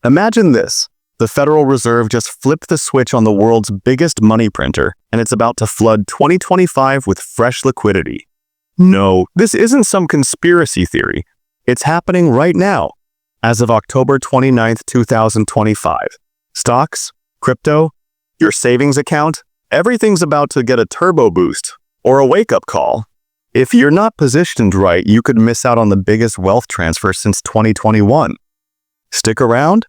Imagine this. The Federal Reserve just flipped the switch on the world's biggest money printer, and it's about to flood 2025 with fresh liquidity. No, this isn't some conspiracy theory. It's happening right now. As of October 29, 2025, stocks, crypto, your savings account, everything's about to get a turbo boost or a wake-up call. If you're not positioned right, you could miss out on the biggest wealth transfer since 2021. Stick around.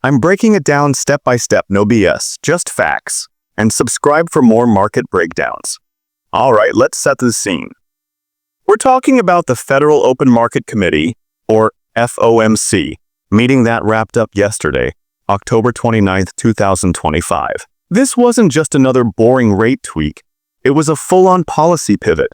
I'm breaking it down step by step, no BS, just facts. And subscribe for more market breakdowns. All right, let's set the scene. We're talking about the Federal Open Market Committee, or FOMC, meeting that wrapped up yesterday, October 29, 2025. This wasn't just another boring rate tweak. It was a full-on policy pivot.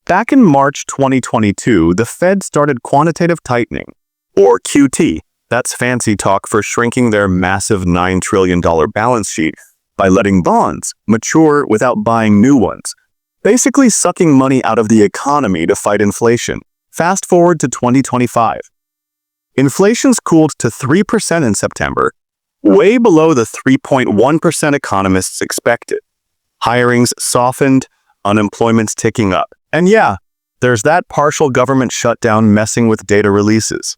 Back in March 2022, the Fed started quantitative tightening, or QT. That's fancy talk for shrinking their massive $9 trillion balance sheet by letting bonds mature without buying new ones, basically sucking money out of the economy to fight inflation. Fast forward to 2025. Inflation's cooled to 3% in September, way below the 3.1% economists expected. Hiring's softened, unemployment's ticking up. And yeah, there's that partial government shutdown messing with data releases.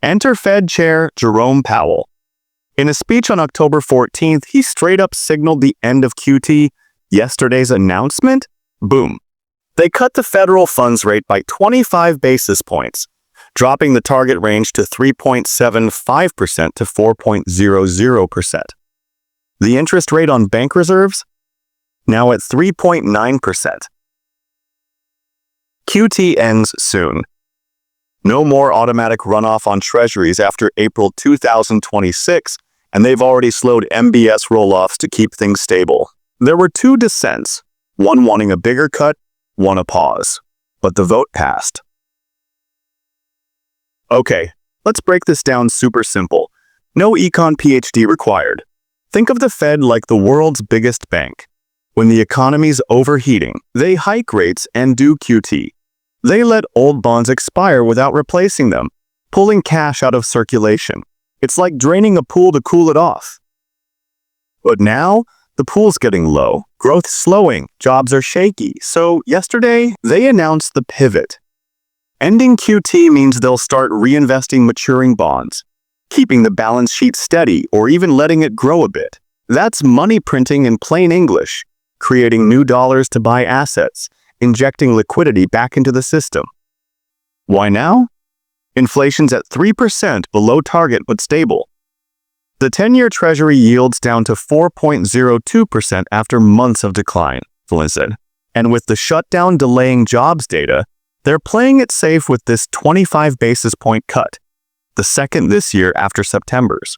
Enter Fed Chair Jerome Powell. In a speech on October 14th, he straight up signaled the end of QT. Yesterday's announcement? Boom. They cut the federal funds rate by 25 basis points, dropping the target range to 3.75% to 4.00%. The interest rate on bank reserves? Now at 3.9%. QT ends soon. No more automatic runoff on treasuries after April 2026, and they've already slowed MBS roll-offs to keep things stable. There were two dissents, one wanting a bigger cut, one a pause. But the vote passed. Okay, let's break this down super simple. No econ PhD required. Think of the Fed like the world's biggest bank. When the economy's overheating, they hike rates and do QT. They let old bonds expire without replacing them, pulling cash out of circulation. It's like draining a pool to cool it off. But now, the pool's getting low, growth's slowing, jobs are shaky, so yesterday, they announced the pivot. Ending QT means they'll start reinvesting maturing bonds, keeping the balance sheet steady or even letting it grow a bit. That's money printing in plain English, creating new dollars to buy assets, injecting liquidity back into the system. Why now? Inflation's at 3% below target but stable. The 10-year Treasury yields down to 4.02% after months of decline, Flynn said. And with the shutdown delaying jobs data, they're playing it safe with this 25 basis point cut, the second this year after September's.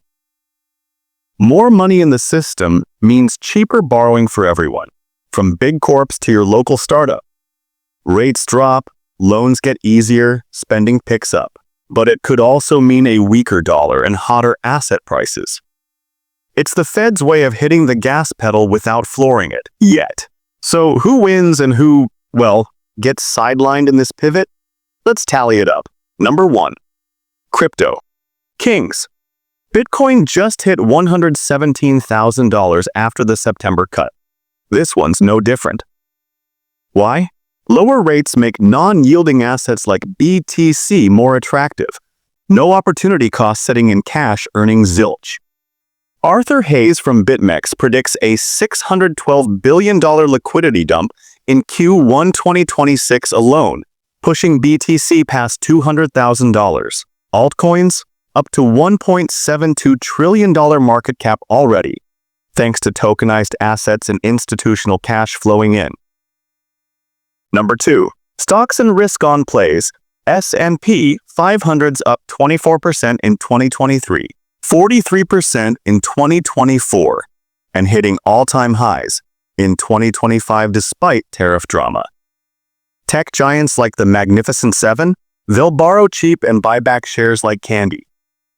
More money in the system means cheaper borrowing for everyone, from big corps to your local startup. Rates drop, loans get easier, spending picks up. But it could also mean a weaker dollar and hotter asset prices. It's the Fed's way of hitting the gas pedal without flooring it, yet. So who wins and who, well, gets sidelined in this pivot? Let's tally it up. Number 1. Crypto. Kings. Bitcoin just hit $117,000 after the September cut. This one's no different. Why? Lower rates make non-yielding assets like BTC more attractive. No opportunity cost sitting in cash earning zilch. Arthur Hayes from BitMEX predicts a $612 billion liquidity dump in Q1 2026 alone, pushing BTC past $200,000. Altcoins? Up to $1.72 trillion market cap already, thanks to tokenized assets and institutional cash flowing in. Number 2. Stocks and risk-on plays. S&P 500's up 24% in 2023, 43% in 2024, and hitting all-time highs in 2025 despite tariff drama. Tech giants like the Magnificent Seven, they'll borrow cheap and buy back shares like candy.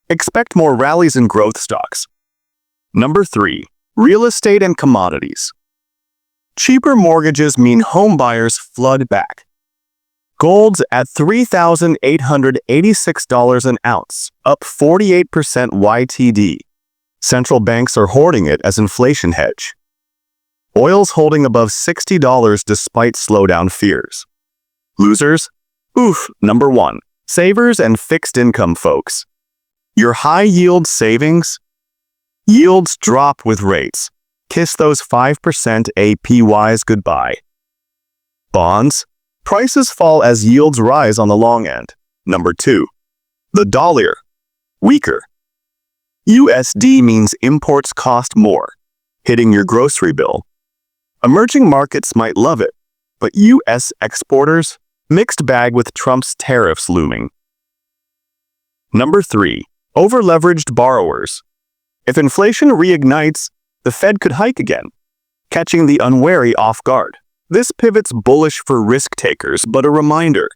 Expect more rallies in growth stocks. Number 3. Real estate and commodities. Cheaper mortgages mean home buyers flood back. Gold's at $3,886 an ounce, up 48% YTD. Central banks are hoarding it as inflation hedge. Oil's holding above $60 despite slowdown fears. Losers? Oof, number 1. Savers and fixed income folks. Your high-yield savings? Yields drop with rates. Kiss those 5% APYs goodbye. Bonds? Prices fall as yields rise on the long end. Number 2. The dollar. Weaker. USD means imports cost more, hitting your grocery bill. Emerging markets might love it, but US exporters? Mixed bag with Trump's tariffs looming. Number 3. Over-leveraged borrowers. If inflation reignites, the Fed could hike again, catching the unwary off guard. This pivot's bullish for risk takers, but a reminder: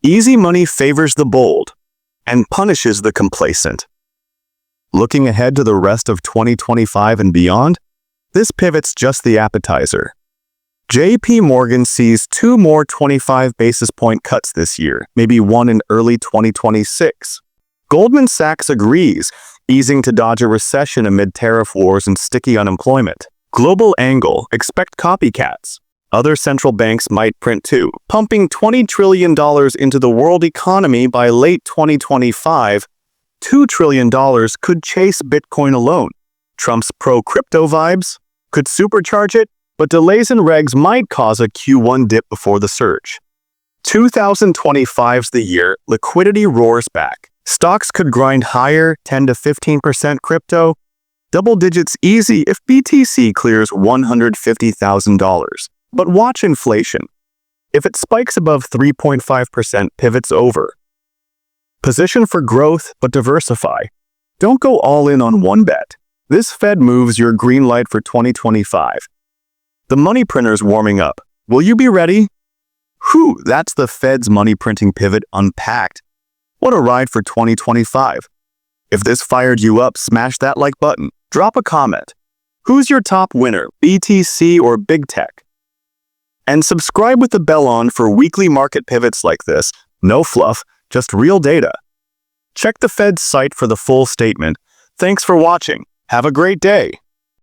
easy money favors the bold and punishes the complacent. Looking ahead to the rest of 2025 and beyond, this pivot's just the appetizer. JP Morgan sees 2 more 25 basis point cuts this year, maybe one in early 2026. Goldman Sachs agrees, easing to dodge a recession amid tariff wars and sticky unemployment. Global angle, expect copycats. Other central banks might print too, pumping $20 trillion into the world economy by late 2025. $2 trillion could chase Bitcoin alone. Trump's pro-crypto vibes could supercharge it, but delays in regs might cause a Q1 dip before the surge. 2025's the year liquidity roars back. Stocks could grind higher, 10 to 15% crypto. Double digits easy if BTC clears $150,000. But watch inflation. If it spikes above 3.5%, pivots over. Position for growth, but diversify. Don't go all in on one bet. This Fed move's your green light for 2025. The money printer's warming up. Will you be ready? Whew, that's the Fed's money printing pivot unpacked. What a ride for 2025. If this fired you up, smash that like button. Drop a comment. Who's your top winner, BTC or Big Tech? And subscribe with the bell on for weekly market pivots like this. No fluff, just real data. Check the Fed's site for the full statement. Thanks for watching. Have a great day.